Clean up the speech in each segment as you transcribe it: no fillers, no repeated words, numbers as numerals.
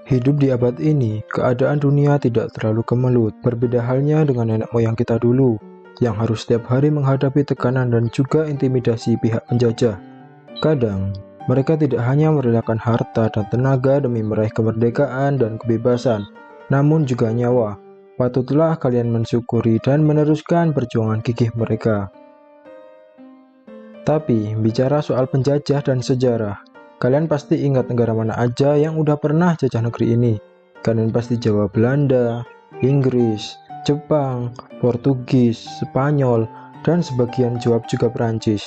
Hidup di abad ini, keadaan dunia tidak terlalu kemelut. Berbeda halnya dengan nenek moyang kita dulu, yang harus setiap hari menghadapi tekanan dan juga intimidasi pihak penjajah. Kadang, mereka tidak hanya merelakan harta dan tenaga demi meraih kemerdekaan dan kebebasan, namun juga nyawa. Patutlah kalian mensyukuri dan meneruskan perjuangan gigih mereka. Tapi, bicara soal penjajah dan sejarah, kalian pasti ingat negara mana aja yang udah pernah jajah negeri ini. Kalian pasti jawab Belanda, Inggris, Jepang, Portugis, Spanyol, dan sebagian jawab juga Perancis.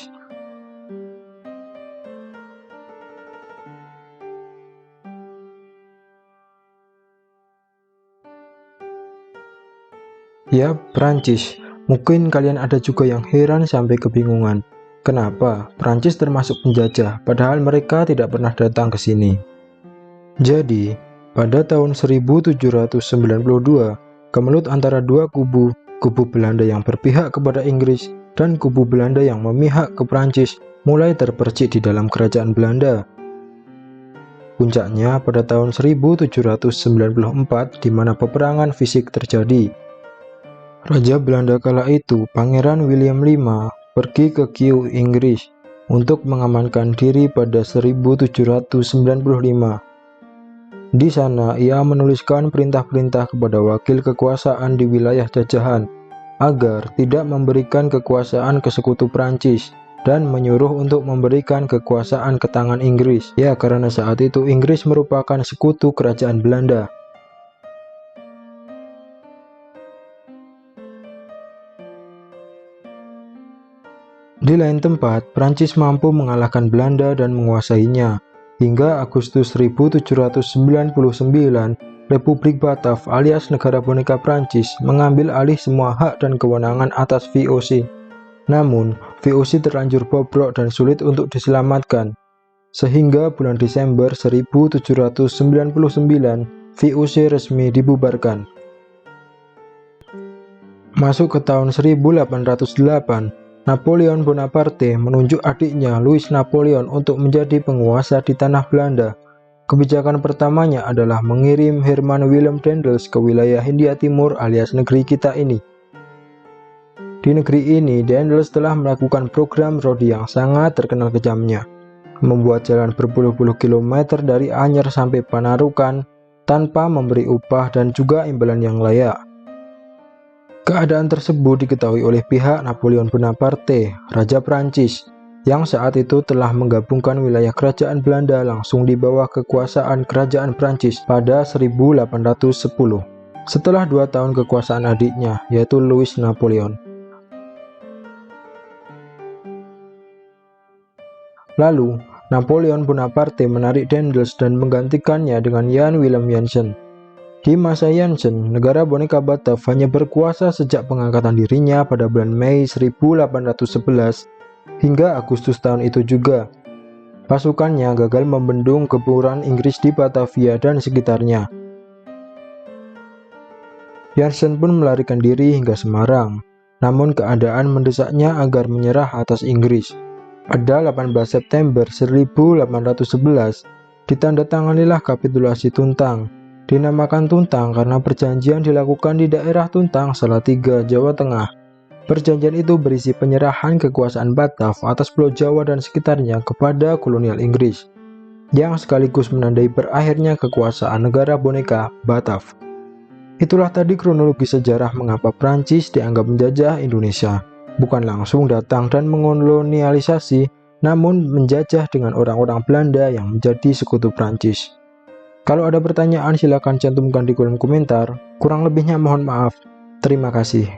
Ya, Perancis. Mungkin kalian ada juga yang heran sampai kebingungan. Kenapa Perancis termasuk penjajah, padahal mereka tidak pernah datang ke sini. Jadi, pada tahun 1792, kemelut antara dua kubu Belanda yang berpihak kepada Inggris dan kubu Belanda yang memihak ke Perancis, mulai terpercik di dalam kerajaan Belanda. Puncaknya pada tahun 1794, di mana peperangan fisik terjadi. Raja Belanda kala itu, Pangeran William V, pergi ke Kew, Inggris untuk mengamankan diri pada 1795. Di sana, ia menuliskan perintah-perintah kepada wakil kekuasaan di wilayah jajahan agar tidak memberikan kekuasaan ke sekutu Prancis dan menyuruh untuk memberikan kekuasaan ke tangan Inggris. Ya, karena saat itu Inggris merupakan sekutu kerajaan Belanda. Di lain tempat, Prancis mampu mengalahkan Belanda dan menguasainya. Hingga Agustus 1799, Republik Batav alias Negara Boneka Prancis mengambil alih semua hak dan kewenangan atas VOC. Namun, VOC terlanjur bobrok dan sulit untuk diselamatkan. Sehingga bulan Desember 1799, VOC resmi dibubarkan. Masuk ke tahun 1808, Napoleon Bonaparte menunjuk adiknya Louis Napoleon untuk menjadi penguasa di tanah Belanda. Kebijakan pertamanya adalah mengirim Herman Willem Daendels ke wilayah Hindia Timur alias negeri kita ini. Di negeri ini, Daendels telah melakukan program rodi yang sangat terkenal kejamnya, membuat jalan berpuluh-puluh kilometer dari Anyer sampai Panarukan tanpa memberi upah dan juga imbalan yang layak. Keadaan tersebut diketahui oleh pihak Napoleon Bonaparte, Raja Prancis, yang saat itu telah menggabungkan wilayah kerajaan Belanda langsung di bawah kekuasaan kerajaan Prancis pada 1810. Setelah 2 tahun kekuasaan adiknya, yaitu Louis Napoleon. Lalu, Napoleon Bonaparte menarik Daendels dan menggantikannya dengan Jan Willem Jansen. Di masa Jansen, negara boneka Batav hanya berkuasa sejak pengangkatan dirinya pada bulan Mei 1811 hingga Agustus tahun itu juga. Pasukannya gagal membendung gempuran Inggris di Batavia dan sekitarnya. Jansen pun melarikan diri hingga Semarang, namun keadaan mendesaknya agar menyerah atas Inggris. Pada 18 September 1811, ditandatanganilah kapitulasi Tuntang. Dinamakan Tuntang karena perjanjian dilakukan di daerah Tuntang, Salatiga, Jawa Tengah. Perjanjian itu berisi penyerahan kekuasaan Batav atas Pulau Jawa dan sekitarnya kepada kolonial Inggris, yang sekaligus menandai berakhirnya kekuasaan negara boneka Batav. Itulah tadi kronologi sejarah mengapa Prancis dianggap menjajah Indonesia. Bukan langsung datang dan mengkolonialisasi, namun menjajah dengan orang-orang Belanda yang menjadi sekutu Prancis. Kalau ada pertanyaan silakan cantumkan di kolom komentar. Kurang lebihnya mohon maaf. Terima kasih.